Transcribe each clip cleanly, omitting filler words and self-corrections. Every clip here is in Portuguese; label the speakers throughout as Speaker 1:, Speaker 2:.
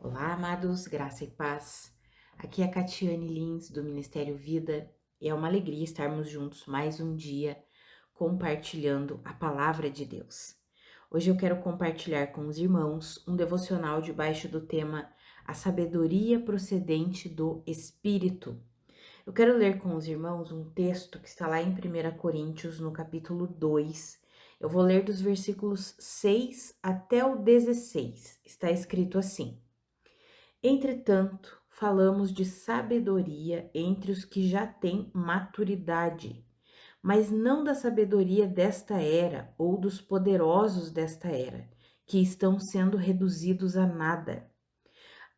Speaker 1: Olá, amados, graça e paz. Aqui é a Catiane Lins, do Ministério Vida, e é uma alegria estarmos juntos mais um dia compartilhando a palavra de Deus. Hoje eu quero compartilhar com os irmãos um devocional debaixo do tema A Sabedoria Procedente do Espírito. Eu quero ler com os irmãos um texto que está lá em 1 Coríntios, no capítulo 2. Eu vou ler dos versículos 6 até o 16. Está escrito assim: Entretanto, falamos de sabedoria entre os que já têm maturidade, mas não da sabedoria desta era ou dos poderosos desta era, que estão sendo reduzidos a nada.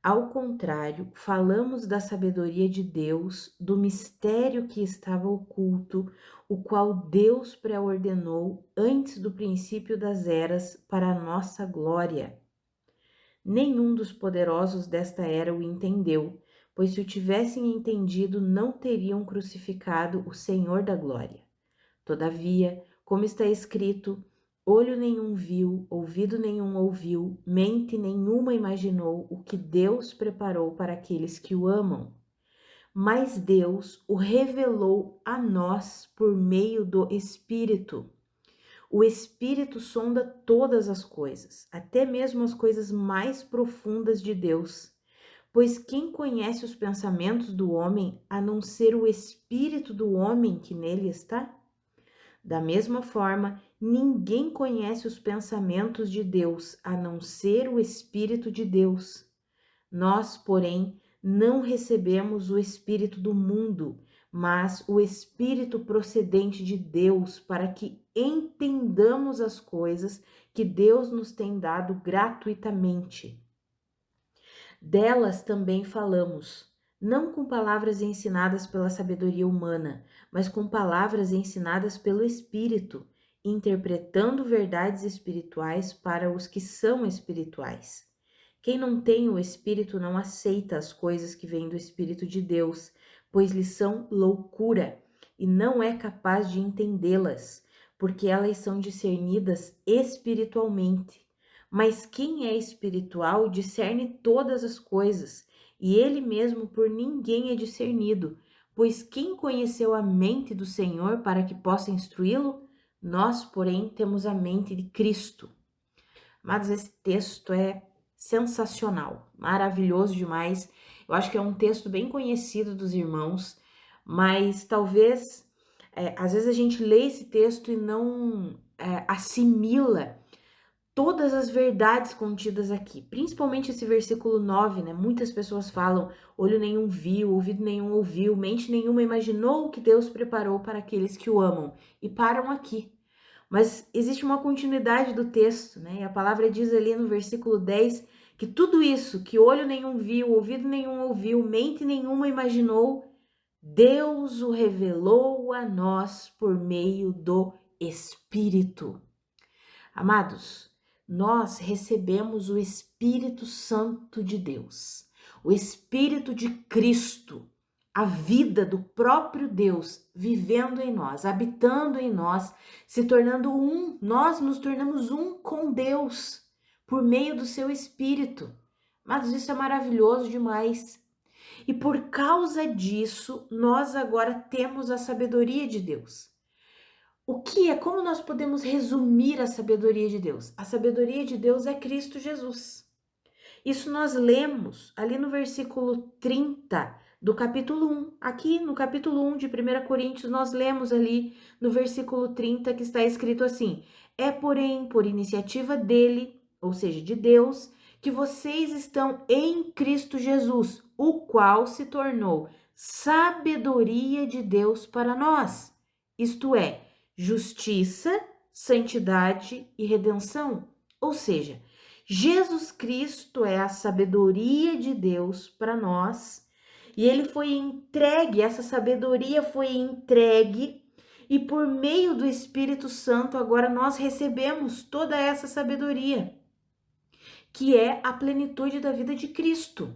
Speaker 1: Ao contrário, falamos da sabedoria de Deus, do mistério que estava oculto, o qual Deus pré-ordenou antes do princípio das eras para a nossa glória. Nenhum dos poderosos desta era o entendeu, pois se o tivessem entendido, não teriam crucificado o Senhor da glória. Todavia, como está escrito, olho nenhum viu, ouvido nenhum ouviu, mente nenhuma imaginou o que Deus preparou para aqueles que o amam. Mas Deus o revelou a nós por meio do Espírito. O Espírito sonda todas as coisas, até mesmo as coisas mais profundas de Deus. Pois quem conhece os pensamentos do homem, a não ser o Espírito do homem que nele está? Da mesma forma, ninguém conhece os pensamentos de Deus, a não ser o Espírito de Deus. Nós, porém, não recebemos o Espírito do mundo, mas o Espírito procedente de Deus, para que entendamos as coisas que Deus nos tem dado gratuitamente. Delas também falamos, não com palavras ensinadas pela sabedoria humana, mas com palavras ensinadas pelo Espírito, interpretando verdades espirituais para os que são espirituais. Quem não tem o Espírito não aceita as coisas que vêm do Espírito de Deus, pois lhes são loucura, e não é capaz de entendê-las, porque elas são discernidas espiritualmente. Mas quem é espiritual discerne todas as coisas, e ele mesmo por ninguém é discernido, pois quem conheceu a mente do Senhor para que possa instruí-lo? Nós, porém, temos a mente de Cristo. Amados, esse texto é sensacional, maravilhoso demais. Eu acho que é um texto bem conhecido dos irmãos, mas talvez, às vezes a gente lê esse texto e não assimila todas as verdades contidas aqui, principalmente esse versículo 9, né? Muitas pessoas falam, olho nenhum viu, ouvido nenhum ouviu, mente nenhuma imaginou o que Deus preparou para aqueles que o amam, e param aqui. Mas existe uma continuidade do texto, né? E a palavra diz ali no versículo 10 que tudo isso que olho nenhum viu, ouvido nenhum ouviu, mente nenhuma imaginou, Deus o revelou a nós por meio do Espírito. Amados, nós recebemos o Espírito Santo de Deus, o Espírito de Cristo, a vida do próprio Deus vivendo em nós, habitando em nós, se tornando um. Nós nos tornamos um com Deus por meio do seu Espírito. Mas isso é maravilhoso demais. E por causa disso, nós agora temos a sabedoria de Deus. Como nós podemos resumir a sabedoria de Deus? A sabedoria de Deus é Cristo Jesus. Isso nós lemos ali no versículo 30 do capítulo 1. Aqui no capítulo 1 de 1 Coríntios, nós lemos ali no versículo 30 que está escrito assim: É, porém, por iniciativa dele, ou seja, de Deus, que vocês estão em Cristo Jesus, o qual se tornou sabedoria de Deus para nós. Isto é, justiça, santidade e redenção. Ou seja, Jesus Cristo é a sabedoria de Deus para nós, e ele foi entregue, essa sabedoria foi entregue, e por meio do Espírito Santo agora nós recebemos toda essa sabedoria, que é a plenitude da vida de Cristo.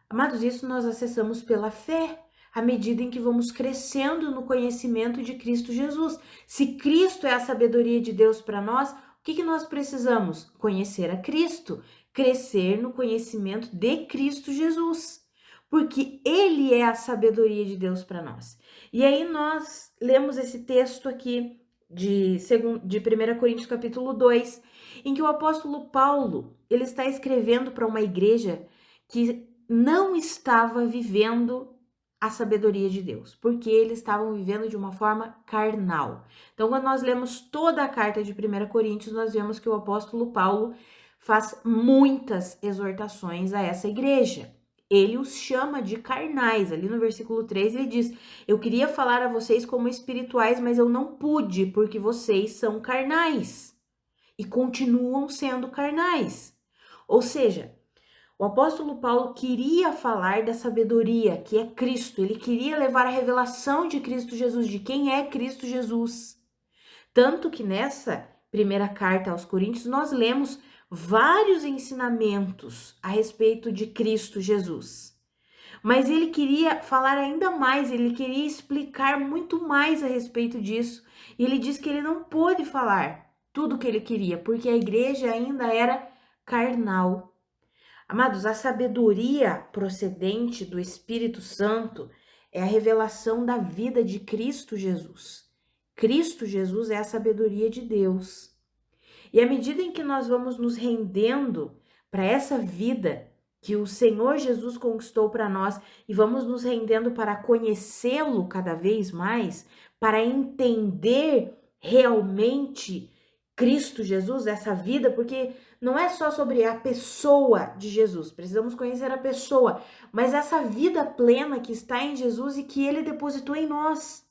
Speaker 1: Amados, isso nós acessamos pela fé, à medida em que vamos crescendo no conhecimento de Cristo Jesus. Se Cristo é a sabedoria de Deus para nós, o que nós precisamos? Conhecer a Cristo. crescer no conhecimento de Cristo Jesus, porque Ele é a sabedoria de Deus para nós. E aí nós lemos esse texto aqui de 1 Coríntios capítulo 2, em que o apóstolo Paulo, ele está escrevendo para uma igreja que não estava vivendo a sabedoria de Deus, porque eles estavam vivendo de uma forma carnal. Então, quando nós lemos toda a carta de 1 Coríntios, nós vemos que o apóstolo Paulo faz muitas exortações a essa igreja. Ele os chama de carnais. Ali no versículo 3 ele diz: eu queria falar a vocês como espirituais, mas eu não pude, porque vocês são carnais e continuam sendo carnais. Ou seja, o apóstolo Paulo queria falar da sabedoria, que é Cristo. Ele queria levar a revelação de Cristo Jesus, de quem é Cristo Jesus. Tanto que nessa primeira carta aos Coríntios nós lemos vários ensinamentos a respeito de Cristo Jesus. Mas ele queria falar ainda mais, ele queria explicar muito mais a respeito disso. E ele diz que ele não pôde falar tudo o que ele queria, porque a igreja ainda era carnal. Amados, a sabedoria procedente do Espírito Santo é a revelação da vida de Cristo Jesus. Cristo Jesus é a sabedoria de Deus. E à medida em que nós vamos nos rendendo para essa vida que o Senhor Jesus conquistou para nós e vamos nos rendendo para conhecê-lo cada vez mais, para entender realmente Cristo Jesus, essa vida, porque não é só sobre a pessoa de Jesus, precisamos conhecer a pessoa, mas essa vida plena que está em Jesus e que ele depositou em nós.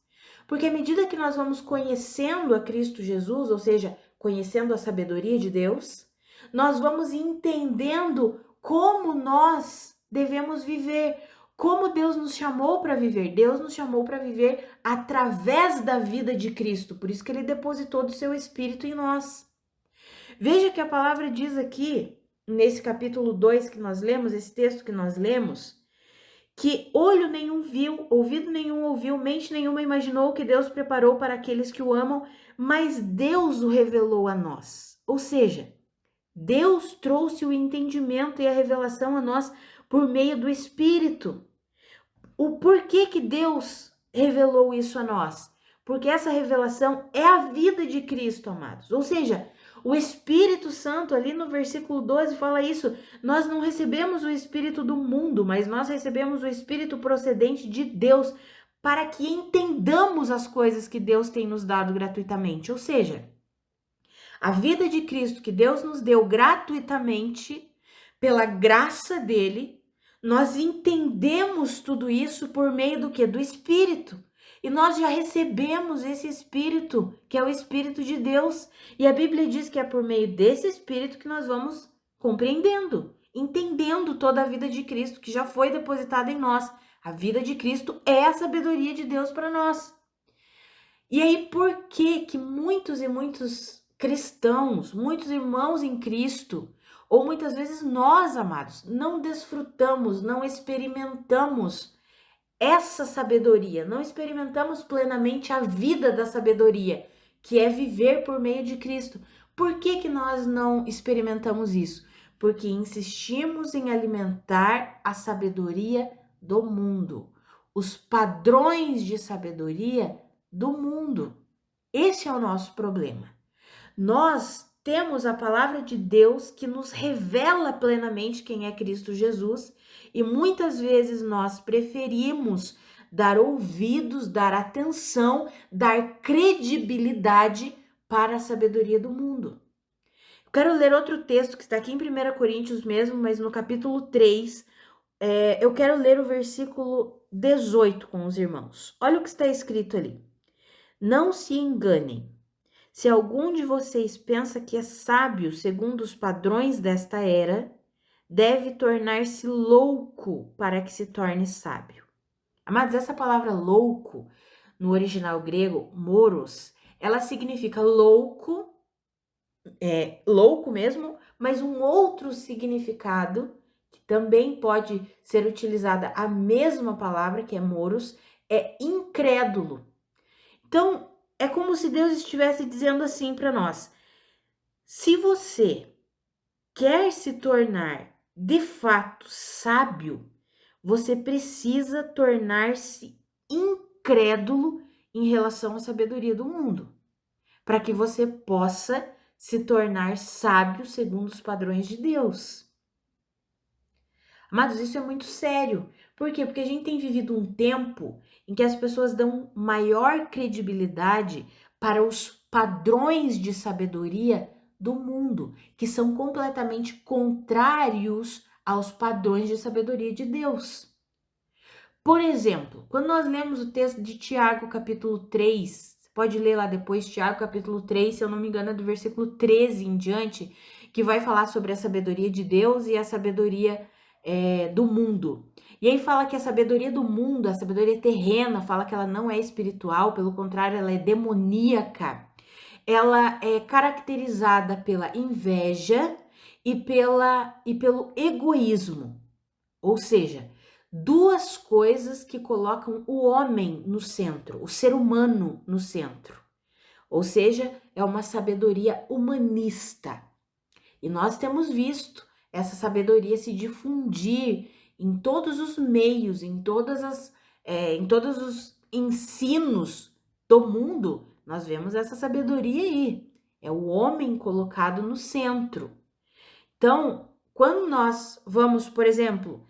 Speaker 1: Porque à medida que nós vamos conhecendo a Cristo Jesus, ou seja, conhecendo a sabedoria de Deus, nós vamos entendendo como nós devemos viver, como Deus nos chamou para viver. Deus nos chamou para viver através da vida de Cristo, por isso que ele depositou do seu Espírito em nós. Veja que a palavra diz aqui, nesse capítulo 2 que nós lemos, esse texto que nós lemos, que olho nenhum viu, ouvido nenhum ouviu, mente nenhuma imaginou o que Deus preparou para aqueles que o amam, mas Deus o revelou a nós. Ou seja, Deus trouxe o entendimento e a revelação a nós por meio do Espírito. O porquê que Deus revelou isso a nós? Porque essa revelação é a vida de Cristo, amados. Ou seja, o Espírito Santo, ali no versículo 12, fala isso. Nós não recebemos o Espírito do mundo, mas nós recebemos o Espírito procedente de Deus para que entendamos as coisas que Deus tem nos dado gratuitamente. Ou seja, a vida de Cristo que Deus nos deu gratuitamente, pela graça dele, nós entendemos tudo isso por meio do quê? Do Espírito. E nós já recebemos esse Espírito, que é o Espírito de Deus. E a Bíblia diz que é por meio desse Espírito que nós vamos compreendendo, entendendo toda a vida de Cristo que já foi depositada em nós. A vida de Cristo é a sabedoria de Deus para nós. E aí, por que que muitos e muitos cristãos, muitos irmãos em Cristo, ou muitas vezes nós, amados, não desfrutamos, não experimentamos essa sabedoria, não experimentamos plenamente a vida da sabedoria, que é viver por meio de Cristo. Por que que nós não experimentamos isso? Porque insistimos em alimentar a sabedoria do mundo, os padrões de sabedoria do mundo. Esse é o nosso problema. Nós temos a palavra de Deus que nos revela plenamente quem é Cristo Jesus e muitas vezes nós preferimos dar ouvidos, dar atenção, dar credibilidade para a sabedoria do mundo. Eu quero ler outro texto que está aqui em 1 Coríntios mesmo, mas no capítulo 3, eu quero ler o versículo 18 com os irmãos. Olha o que está escrito ali. Não se enganem. Se algum de vocês pensa que é sábio segundo os padrões desta era, deve tornar-se louco para que se torne sábio. Amados, essa palavra louco, no original grego, moros, ela significa louco, louco mesmo, mas um outro significado, que também pode ser utilizada a mesma palavra, que é moros, é incrédulo. Então, é como se Deus estivesse dizendo assim para nós: se você quer se tornar de fato sábio, você precisa tornar-se incrédulo em relação à sabedoria do mundo, para que você possa se tornar sábio segundo os padrões de Deus. Amados, isso é muito sério. Por quê? Porque a gente tem vivido um tempo em que as pessoas dão maior credibilidade para os padrões de sabedoria do mundo, que são completamente contrários aos padrões de sabedoria de Deus. Por exemplo, quando nós lemos o texto de Tiago, capítulo 3, você pode ler lá depois, Tiago, capítulo 3, se eu não me engano, é do versículo 13 em diante, que vai falar sobre a sabedoria de Deus e a sabedoria do mundo. E aí fala que a sabedoria do mundo, a sabedoria terrena, fala que ela não é espiritual, pelo contrário, ela é demoníaca. Ela é caracterizada pela inveja e pelo egoísmo. Ou seja, duas coisas que colocam o homem no centro, o ser humano no centro. Ou seja, é uma sabedoria humanista. E nós temos visto essa sabedoria se difundir em todos os meios, em todos os ensinos do mundo. Nós vemos essa sabedoria aí. É o homem colocado no centro. Então, quando nós vamos, por exemplo,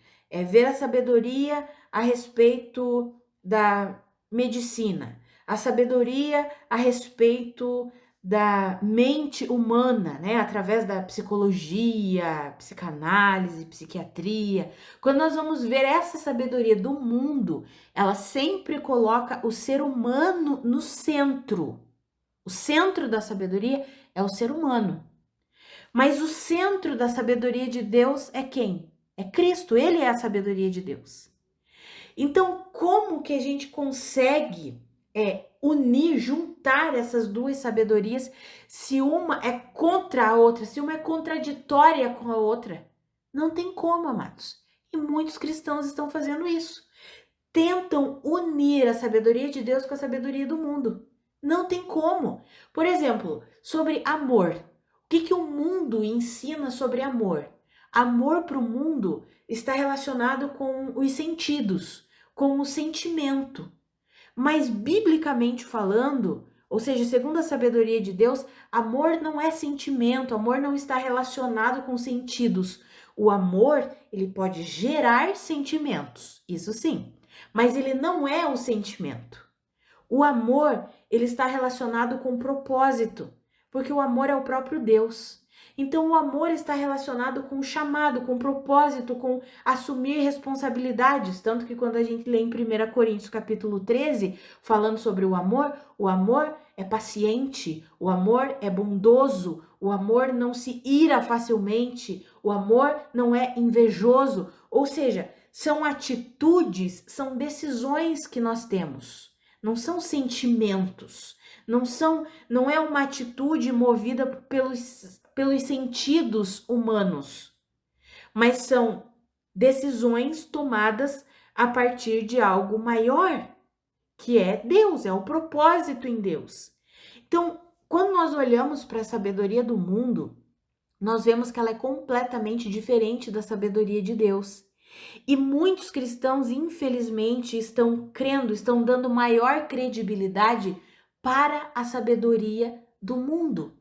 Speaker 1: ver a sabedoria a respeito da medicina, a sabedoria a respeito da mente humana, né, através da psicologia, psicanálise, psiquiatria. Quando nós vamos ver essa sabedoria do mundo, ela sempre coloca o ser humano no centro. O centro da sabedoria é o ser humano. Mas o centro da sabedoria de Deus é quem? É Cristo, ele é a sabedoria de Deus. Então, como que a gente consegue unir, juntar essas duas sabedorias se uma é contra a outra, se uma é contraditória com a outra? Não tem como, amados. E muitos cristãos estão fazendo isso. Tentam unir a sabedoria de Deus com a sabedoria do mundo. Não tem como. Por exemplo, sobre amor. O que o mundo ensina sobre amor? Amor para o mundo está relacionado com os sentidos, com o sentimento. Mas, biblicamente falando, ou seja, segundo a sabedoria de Deus, amor não é sentimento, amor não está relacionado com sentidos. O amor, ele pode gerar sentimentos, isso sim, mas ele não é o sentimento. O amor, ele está relacionado com propósito, porque o amor é o próprio Deus. Então, o amor está relacionado com o chamado, com o propósito, com assumir responsabilidades. Tanto que quando a gente lê em 1 Coríntios capítulo 13, falando sobre o amor é paciente, o amor é bondoso, o amor não se ira facilmente, o amor não é invejoso. Ou seja, são atitudes, são decisões que nós temos. Não são sentimentos, não é uma atitude movida pelos sentidos humanos, mas são decisões tomadas a partir de algo maior, que é Deus, é o propósito em Deus. Então, quando nós olhamos para a sabedoria do mundo, nós vemos que ela é completamente diferente da sabedoria de Deus. E muitos cristãos, infelizmente, estão crendo, estão dando maior credibilidade para a sabedoria do mundo.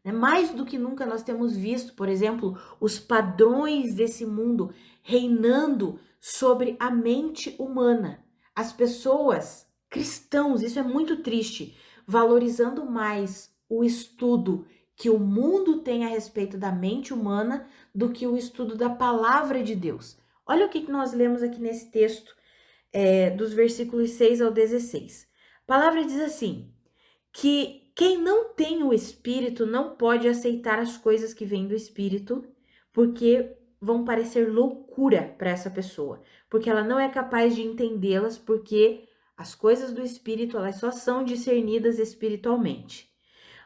Speaker 1: Mais do que nunca nós temos visto, por exemplo, os padrões desse mundo reinando sobre a mente humana. As pessoas, cristãos, isso é muito triste, valorizando mais o estudo que o mundo tem a respeito da mente humana do que o estudo da palavra de Deus. Olha o que nós lemos aqui nesse texto, dos versículos 6 ao 16. A palavra diz assim, que quem não tem o Espírito não pode aceitar as coisas que vêm do Espírito, porque vão parecer loucura para essa pessoa, porque ela não é capaz de entendê-las, porque as coisas do Espírito, elas só são discernidas espiritualmente.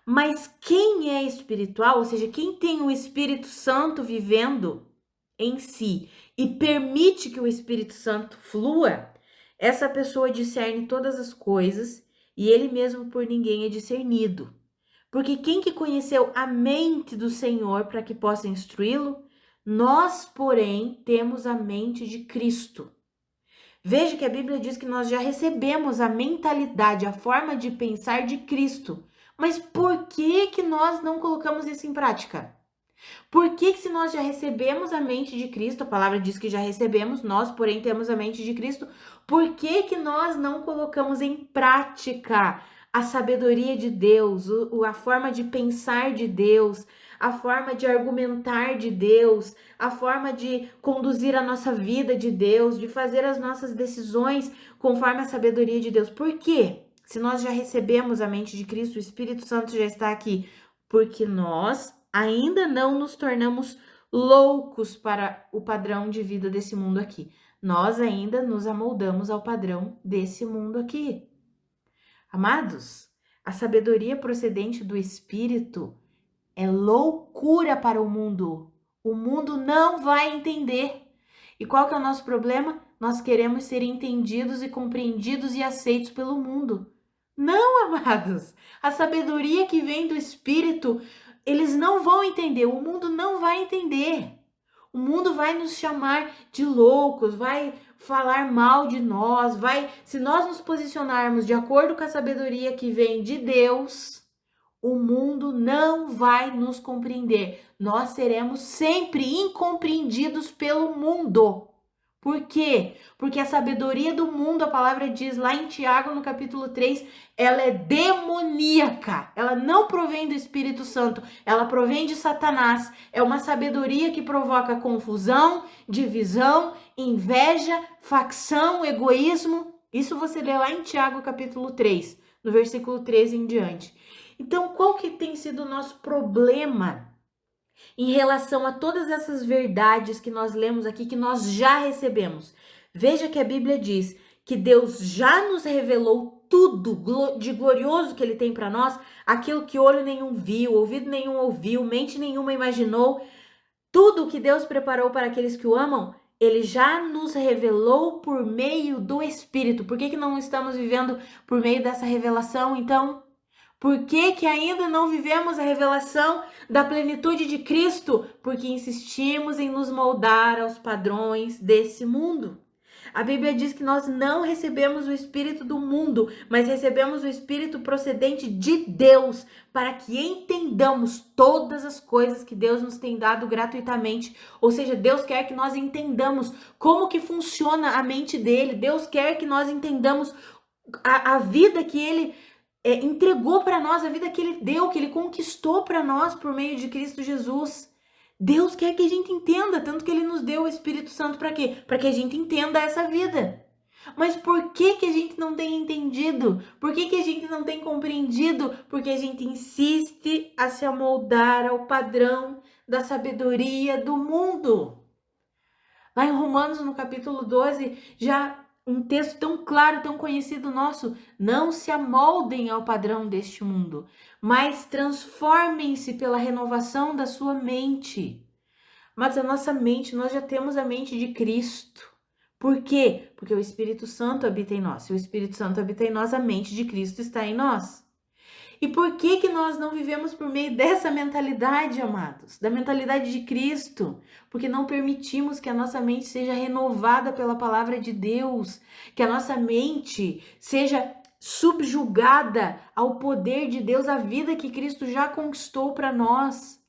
Speaker 1: Mas quem é espiritual, ou seja, quem tem o Espírito Santo vivendo em si e permite que o Espírito Santo flua, essa pessoa discerne todas as coisas e ele mesmo por ninguém é discernido. Porque quem que conheceu a mente do Senhor para que possa instruí-lo? Nós, porém, temos a mente de Cristo. Veja que a Bíblia diz que nós já recebemos a mentalidade, a forma de pensar de Cristo. Mas por que que nós não colocamos isso em prática? Por que que se nós já recebemos a mente de Cristo, a palavra diz que já recebemos, nós, porém, temos a mente de Cristo, por que que nós não colocamos em prática a sabedoria de Deus, a forma de pensar de Deus, a forma de argumentar de Deus, a forma de conduzir a nossa vida de Deus, de fazer as nossas decisões conforme a sabedoria de Deus? Por quê? Se nós já recebemos a mente de Cristo, o Espírito Santo já está aqui, porque nós ainda não nos tornamos loucos para o padrão de vida desse mundo aqui. Nós ainda nos amoldamos ao padrão desse mundo aqui. Amados, a sabedoria procedente do Espírito é loucura para o mundo. O mundo não vai entender. E qual que é o nosso problema? Nós queremos ser entendidos e compreendidos e aceitos pelo mundo. Não, amados. A sabedoria que vem do Espírito, eles não vão entender. O mundo não vai entender. O mundo vai nos chamar de loucos, vai falar mal de nós, se nós nos posicionarmos de acordo com a sabedoria que vem de Deus, o mundo não vai nos compreender. Nós seremos sempre incompreendidos pelo mundo. Por quê? Porque a sabedoria do mundo, a palavra diz lá em Tiago, no capítulo 3, ela é demoníaca. Ela não provém do Espírito Santo, ela provém de Satanás. É uma sabedoria que provoca confusão, divisão, inveja, facção, egoísmo. Isso você lê lá em Tiago, capítulo 3, no versículo 13 em diante. Então, qual que tem sido o nosso problema em relação a todas essas verdades que nós lemos aqui, que nós já recebemos? Veja que a Bíblia diz que Deus já nos revelou tudo de glorioso que Ele tem para nós, aquilo que olho nenhum viu, ouvido nenhum ouviu, mente nenhuma imaginou, tudo que Deus preparou para aqueles que o amam, Ele já nos revelou por meio do Espírito. Por que que não estamos vivendo por meio dessa revelação, então? Por que que ainda não vivemos a revelação da plenitude de Cristo? Porque insistimos em nos moldar aos padrões desse mundo. A Bíblia diz que nós não recebemos o Espírito do mundo, mas recebemos o Espírito procedente de Deus, para que entendamos todas as coisas que Deus nos tem dado gratuitamente. Ou seja, Deus quer que nós entendamos como que funciona a mente dele. Deus quer que nós entendamos a vida que ele entregou para nós, a vida que Ele deu, que Ele conquistou para nós por meio de Cristo Jesus. Deus quer que a gente entenda, tanto que Ele nos deu o Espírito Santo para quê? Para que a gente entenda essa vida. Mas por que que a gente não tem entendido? Por que que a gente não tem compreendido? Porque a gente insiste a se amoldar ao padrão da sabedoria do mundo. Lá em Romanos, no capítulo 12, já um texto tão claro, tão conhecido nosso: não se amoldem ao padrão deste mundo, mas transformem-se pela renovação da sua mente. Mas a nossa mente, nós já temos a mente de Cristo. Por quê? Porque o Espírito Santo habita em nós. Se o Espírito Santo habita em nós, a mente de Cristo está em nós. E por que que nós não vivemos por meio dessa mentalidade, amados? Da mentalidade de Cristo? Porque não permitimos que a nossa mente seja renovada pela palavra de Deus, que a nossa mente seja subjugada ao poder de Deus, à vida que Cristo já conquistou para nós.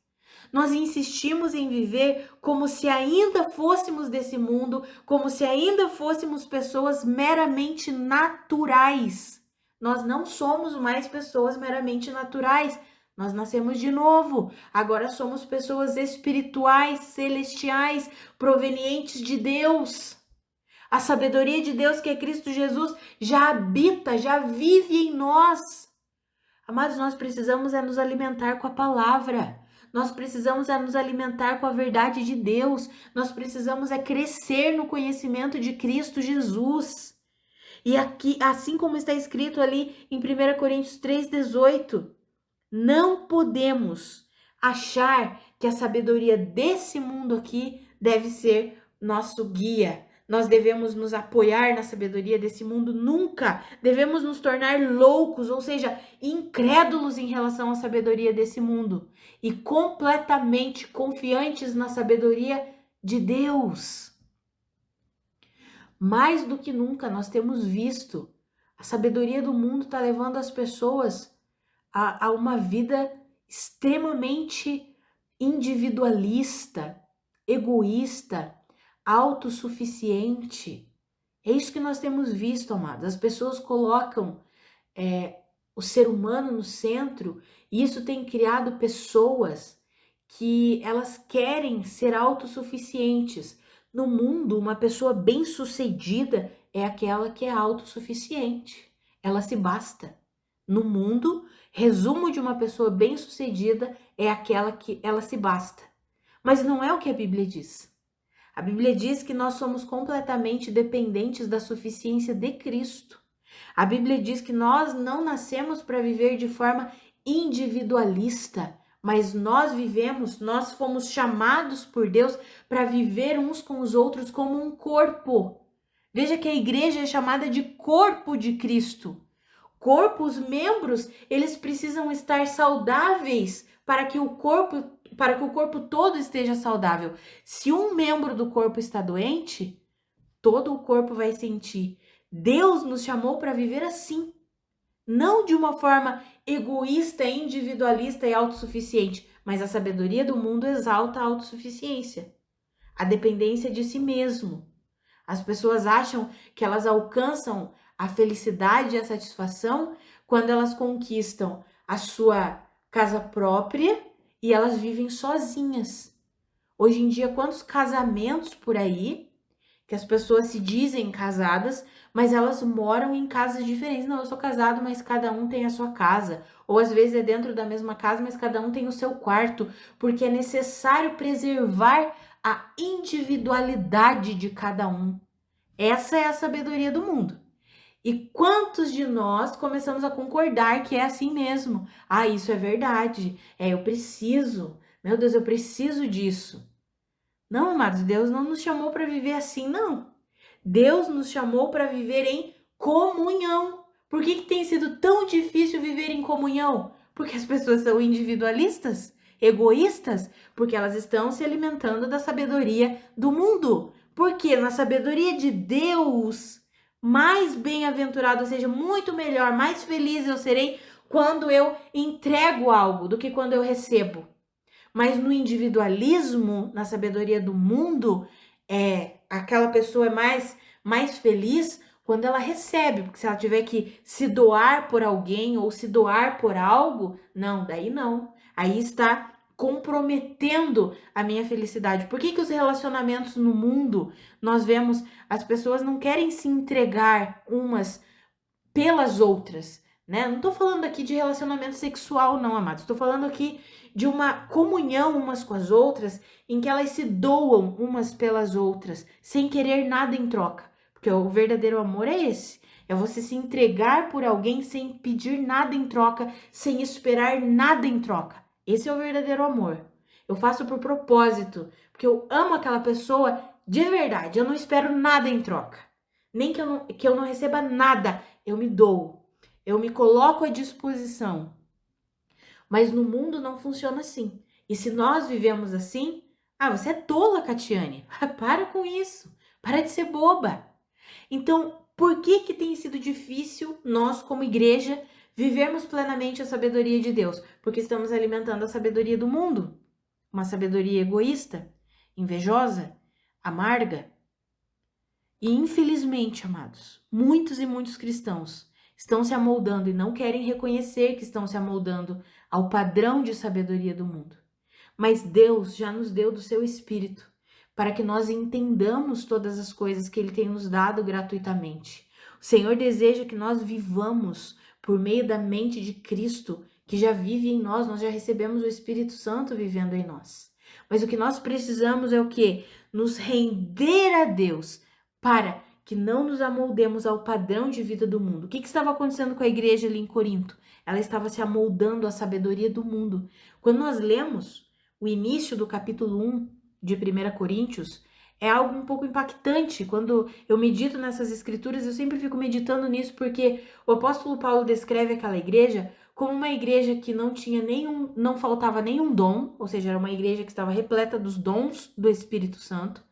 Speaker 1: Nós insistimos em viver como se ainda fôssemos desse mundo, como se ainda fôssemos pessoas meramente naturais. Nós não somos mais pessoas meramente naturais. Nós nascemos de novo. Agora somos pessoas espirituais, celestiais, provenientes de Deus. A sabedoria de Deus, que é Cristo Jesus, já habita, já vive em nós. Amados, nós precisamos nos alimentar com a palavra. Nós precisamos nos alimentar com a verdade de Deus. Nós precisamos crescer no conhecimento de Cristo Jesus. E aqui, assim como está escrito ali em 1 Coríntios 3,18, não podemos achar que a sabedoria desse mundo aqui deve ser nosso guia. nós devemos nos apoiar na sabedoria desse mundo, nunca devemos nos tornar loucos, ou seja, incrédulos em relação à sabedoria desse mundo e completamente confiantes na sabedoria de Deus. Mais do que nunca, nós temos visto a sabedoria do mundo está levando as pessoas a uma vida extremamente individualista, egoísta, autossuficiente. É isso que nós temos visto, amados. As pessoas colocam o ser humano no centro e isso tem criado pessoas que elas querem ser autossuficientes. No mundo, uma pessoa bem-sucedida é aquela que é autossuficiente. Ela se basta. No mundo, resumo de uma pessoa bem-sucedida é aquela que ela se basta. Mas não é o que a Bíblia diz. A Bíblia diz que nós somos completamente dependentes da suficiência de Cristo. A Bíblia diz que nós não nascemos para viver de forma individualista, mas nós fomos chamados por Deus para viver uns com os outros como um corpo. Veja que a igreja é chamada de corpo de Cristo. Corpo, os membros, eles precisam estar saudáveis para que o corpo todo esteja saudável. Se um membro do corpo está doente, todo o corpo vai sentir. Deus nos chamou para viver assim, não de uma forma egoísta, individualista e autossuficiente, mas a sabedoria do mundo exalta a autossuficiência, a dependência de si mesmo. As pessoas acham que elas alcançam a felicidade e a satisfação quando elas conquistam a sua casa própria e elas vivem sozinhas. Hoje em dia, quantos casamentos por aí que as pessoas se dizem casadas, mas elas moram em casas diferentes. Não, eu sou casado, mas cada um tem a sua casa. Ou às vezes é dentro da mesma casa, mas cada um tem o seu quarto, porque é necessário preservar a individualidade de cada um. Essa é a sabedoria do mundo. E quantos de nós começamos a concordar que é assim mesmo? Ah, isso é verdade. Eu preciso. Meu Deus, eu preciso disso. Não, amados, Deus não nos chamou para viver assim, não. Deus nos chamou para viver em comunhão. Por que tem sido tão difícil viver em comunhão? Porque as pessoas são individualistas, egoístas, porque elas estão se alimentando da sabedoria do mundo. Porque na sabedoria de Deus, mais bem-aventurado, ou seja, muito melhor, mais feliz eu serei quando eu entrego algo do que quando eu recebo. Mas no individualismo, na sabedoria do mundo, aquela pessoa é mais feliz quando ela recebe, porque se ela tiver que se doar por alguém ou se doar por algo, não, daí não. Aí está comprometendo a minha felicidade. Por que os relacionamentos no mundo, nós vemos, as pessoas não querem se entregar umas pelas outras, né? Não tô falando aqui de relacionamento sexual, não, amados. Tô falando aqui de uma comunhão umas com as outras, em que elas se doam umas pelas outras, sem querer nada em troca. Porque o verdadeiro amor é esse. É você se entregar por alguém sem pedir nada em troca, sem esperar nada em troca. Esse é o verdadeiro amor. Eu faço por propósito, porque eu amo aquela pessoa de verdade. Eu não espero nada em troca. Nem que eu não receba nada. Eu me dou. Eu me coloco à disposição. Mas no mundo não funciona assim. E se nós vivemos assim, você é tola, Catiane. Para com isso. Para de ser boba. Então, por que tem sido difícil nós, como igreja, vivermos plenamente a sabedoria de Deus? Porque estamos alimentando a sabedoria do mundo. Uma sabedoria egoísta, invejosa, amarga. E infelizmente, amados, muitos e muitos cristãos estão se amoldando e não querem reconhecer que estão se amoldando ao padrão de sabedoria do mundo. Mas Deus já nos deu do seu Espírito para que nós entendamos todas as coisas que Ele tem nos dado gratuitamente. O Senhor deseja que nós vivamos por meio da mente de Cristo, que já vive em nós, nós já recebemos o Espírito Santo vivendo em nós. Mas o que nós precisamos é o quê? Nos render a Deus, para que não nos amoldemos ao padrão de vida do mundo. O que estava acontecendo com a igreja ali em Corinto? Ela estava se amoldando à sabedoria do mundo. Quando nós lemos o início do capítulo 1 de 1 Coríntios, é algo um pouco impactante. Quando eu medito nessas escrituras, eu sempre fico meditando nisso, porque o apóstolo Paulo descreve aquela igreja como uma igreja que não faltava nenhum dom, ou seja, era uma igreja que estava repleta dos dons do Espírito Santo.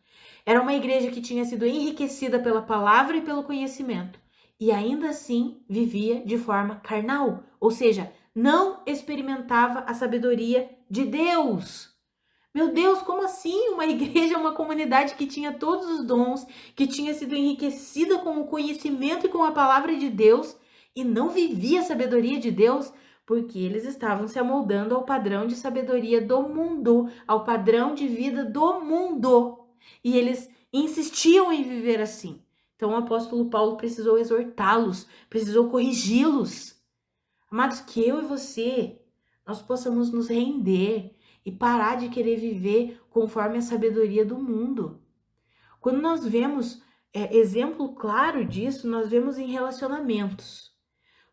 Speaker 1: Era uma igreja que tinha sido enriquecida pela palavra e pelo conhecimento, e ainda assim vivia de forma carnal, ou seja, não experimentava a sabedoria de Deus. Meu Deus, como assim? Uma igreja, uma comunidade que tinha todos os dons, que tinha sido enriquecida com o conhecimento e com a palavra de Deus e não vivia a sabedoria de Deus, porque eles estavam se amoldando ao padrão de sabedoria do mundo, ao padrão de vida do mundo. E eles insistiam em viver assim. Então o apóstolo Paulo precisou exortá-los, precisou corrigi-los. Amados, que eu e você, nós possamos nos render e parar de querer viver conforme a sabedoria do mundo. Quando nós vemos exemplo claro disso, nós vemos em relacionamentos.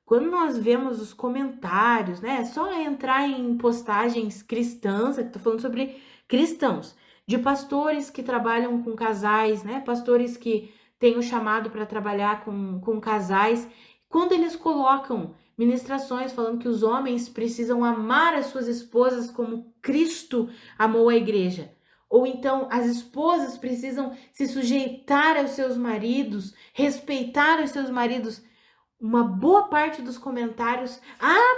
Speaker 1: Quando nós vemos os comentários, né? É só entrar em postagens cristãs, eu tô falando sobre cristãos, de pastores que trabalham com casais, né? Pastores que têm o chamado para trabalhar com casais. Quando eles colocam ministrações falando que os homens precisam amar as suas esposas como Cristo amou a igreja. Ou então as esposas precisam se sujeitar aos seus maridos, respeitar os seus maridos. Uma boa parte dos comentários,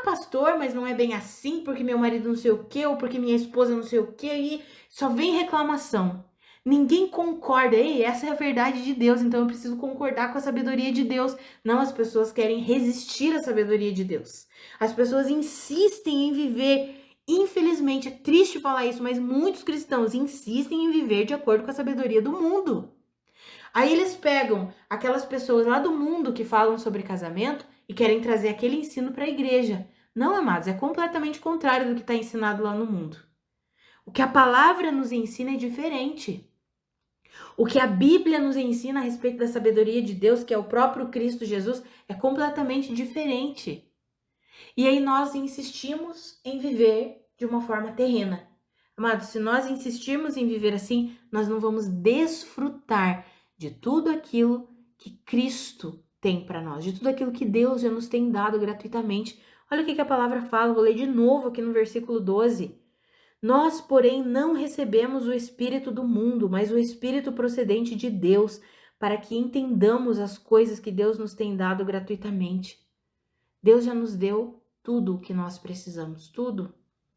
Speaker 1: pastor, mas não é bem assim, porque meu marido não sei o que, ou porque minha esposa não sei o que, e só vem reclamação. Ninguém concorda, essa é a verdade de Deus, então eu preciso concordar com a sabedoria de Deus. Não, as pessoas querem resistir à sabedoria de Deus. As pessoas insistem em viver, infelizmente, é triste falar isso, mas muitos cristãos insistem em viver de acordo com a sabedoria do mundo. Aí eles pegam aquelas pessoas lá do mundo que falam sobre casamento e querem trazer aquele ensino para a igreja. Não, amados, é completamente contrário do que está ensinado lá no mundo. O que a palavra nos ensina é diferente. O que a Bíblia nos ensina a respeito da sabedoria de Deus, que é o próprio Cristo Jesus, é completamente diferente. E aí nós insistimos em viver de uma forma terrena. Amados, se nós insistirmos em viver assim, nós não vamos desfrutar de tudo aquilo que Cristo tem para nós, de tudo aquilo que Deus já nos tem dado gratuitamente. Olha o que a palavra fala, vou ler de novo aqui no versículo 12. Nós, porém, não recebemos o Espírito do mundo, mas o Espírito procedente de Deus, para que entendamos as coisas que Deus nos tem dado gratuitamente. Deus já nos deu tudo o que nós precisamos, tudo,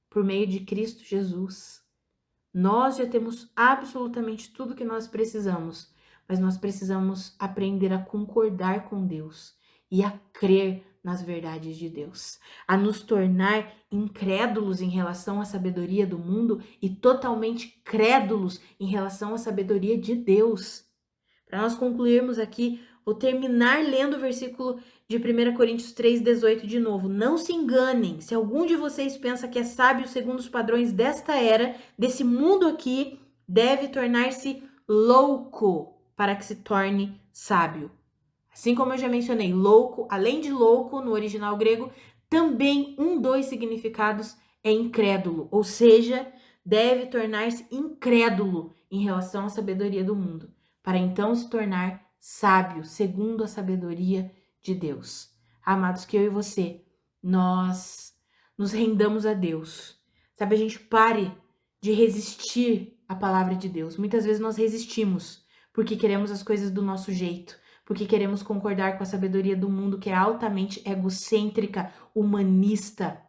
Speaker 1: por meio de Cristo Jesus. Nós já temos absolutamente tudo que nós precisamos, mas nós precisamos aprender a concordar com Deus e a crer nas verdades de Deus, a nos tornar incrédulos em relação à sabedoria do mundo e totalmente crédulos em relação à sabedoria de Deus. Para nós concluirmos aqui, vou terminar lendo o versículo de 1 Coríntios 3,18 de novo. Não se enganem, se algum de vocês pensa que é sábio segundo os padrões desta era, desse mundo aqui, deve tornar-se louco para que se torne sábio. Assim como eu já mencionei, louco, além de louco no original grego, também dos significados é incrédulo, ou seja, deve tornar-se incrédulo em relação à sabedoria do mundo, para então se tornar sábio, segundo a sabedoria de Deus. Amados, que eu e você, nós nos rendamos a Deus. Sabe, a gente pare de resistir à palavra de Deus. Muitas vezes nós resistimos porque queremos as coisas do nosso jeito, porque queremos concordar com a sabedoria do mundo que é altamente egocêntrica, humanista.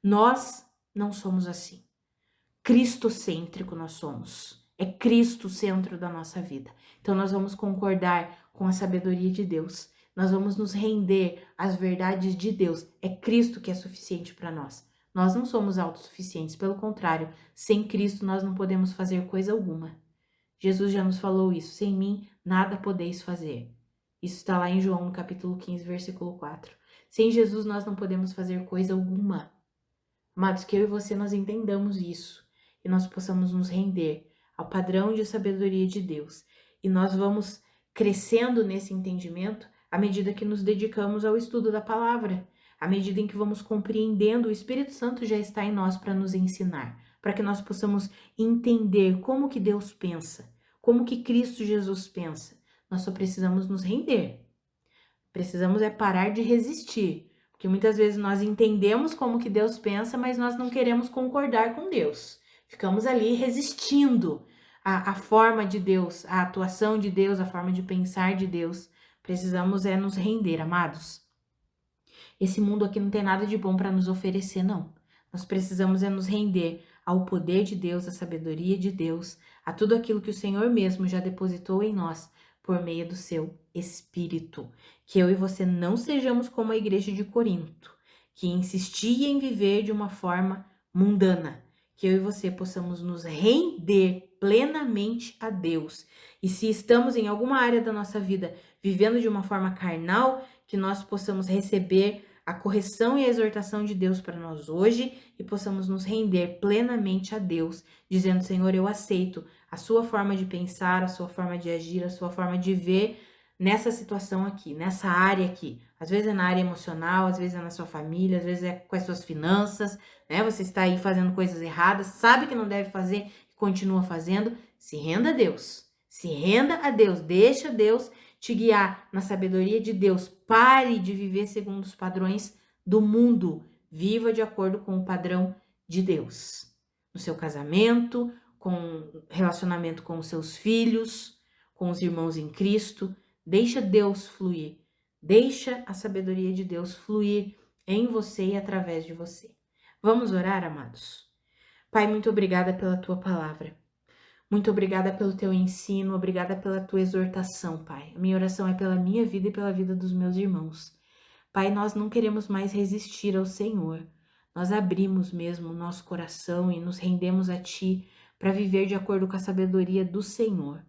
Speaker 1: Nós não somos assim. Cristocêntrico nós somos. É Cristo o centro da nossa vida. Então nós vamos concordar com a sabedoria de Deus. Nós vamos nos render às verdades de Deus. É Cristo que é suficiente para nós. Nós não somos autossuficientes, pelo contrário, sem Cristo nós não podemos fazer coisa alguma. Jesus já nos falou isso, sem mim nada podeis fazer. Isso está lá em João, no capítulo 15, versículo 4. Sem Jesus nós não podemos fazer coisa alguma. Amados, que eu e você nós entendamos isso e nós possamos nos render ao padrão de sabedoria de Deus. E nós vamos crescendo nesse entendimento à medida que nos dedicamos ao estudo da palavra, à medida em que vamos compreendendo, o Espírito Santo já está em nós para nos ensinar, para que nós possamos entender como que Deus pensa, como que Cristo Jesus pensa. Nós só precisamos nos render. Precisamos parar de resistir, porque muitas vezes nós entendemos como que Deus pensa, mas nós não queremos concordar com Deus. Ficamos ali resistindo à forma de Deus, à atuação de Deus, à forma de pensar de Deus. Precisamos nos render, amados. Esse mundo aqui não tem nada de bom para nos oferecer, não. Nós precisamos nos render ao poder de Deus, à sabedoria de Deus, a tudo aquilo que o Senhor mesmo já depositou em nós por meio do seu Espírito. Que eu e você não sejamos como a igreja de Corinto, que insistia em viver de uma forma mundana. Que eu e você possamos nos render plenamente a Deus. E se estamos em alguma área da nossa vida vivendo de uma forma carnal, que nós possamos receber a correção e a exortação de Deus para nós hoje e possamos nos render plenamente a Deus, dizendo: Senhor, eu aceito a sua forma de pensar, a sua forma de agir, a sua forma de ver nessa situação aqui, nessa área aqui. Às vezes é na área emocional, às vezes é na sua família, às vezes é com as suas finanças, né? Você está aí fazendo coisas erradas, sabe que não deve fazer e continua fazendo. Se renda a Deus. Se renda a Deus. Deixa Deus te guiar na sabedoria de Deus. Pare de viver segundo os padrões do mundo. Viva de acordo com o padrão de Deus. No seu casamento, com relacionamento com os seus filhos, com os irmãos em Cristo. Deixa Deus fluir. Deixa a sabedoria de Deus fluir em você e através de você. Vamos orar, amados? Pai, muito obrigada pela tua palavra. Muito obrigada pelo teu ensino, obrigada pela tua exortação, Pai. A minha oração é pela minha vida e pela vida dos meus irmãos. Pai, nós não queremos mais resistir ao Senhor. Nós abrimos mesmo o nosso coração e nos rendemos a Ti para viver de acordo com a sabedoria do Senhor,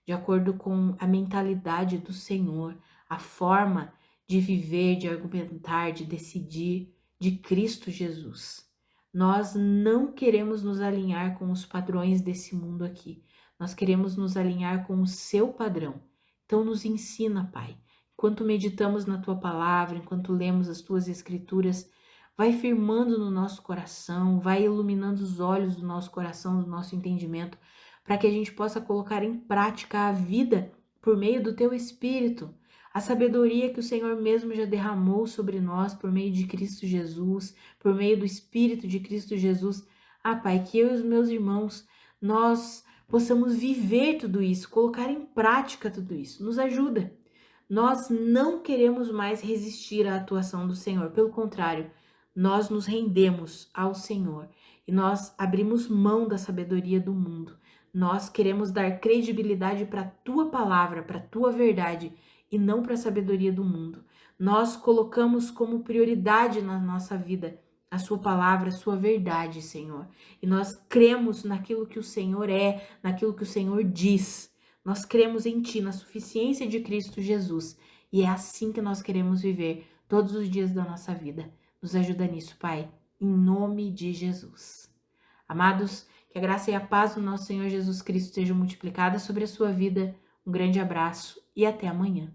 Speaker 1: de acordo com a mentalidade do Senhor, a forma de viver, de argumentar, de decidir de Cristo Jesus. Nós não queremos nos alinhar com os padrões desse mundo aqui. Nós queremos nos alinhar com o seu padrão. Então nos ensina, Pai. Enquanto meditamos na tua palavra, enquanto lemos as tuas escrituras, vai firmando no nosso coração, vai iluminando os olhos do nosso coração, do nosso entendimento, para que a gente possa colocar em prática a vida por meio do teu Espírito. A sabedoria que o Senhor mesmo já derramou sobre nós por meio de Cristo Jesus, por meio do Espírito de Cristo Jesus. Pai, que eu e os meus irmãos, nós possamos viver tudo isso, colocar em prática tudo isso. Nos ajuda. Nós não queremos mais resistir à atuação do Senhor. Pelo contrário, nós nos rendemos ao Senhor e nós abrimos mão da sabedoria do mundo. Nós queremos dar credibilidade para a tua palavra, para a tua verdade, e não para a sabedoria do mundo. Nós colocamos como prioridade na nossa vida a sua palavra, a sua verdade, Senhor. E nós cremos naquilo que o Senhor é, naquilo que o Senhor diz. Nós cremos em Ti, na suficiência de Cristo Jesus. E é assim que nós queremos viver todos os dias da nossa vida. Nos ajuda nisso, Pai, em nome de Jesus. Amados, que a graça e a paz do nosso Senhor Jesus Cristo sejam multiplicadas sobre a sua vida. Um grande abraço e até amanhã.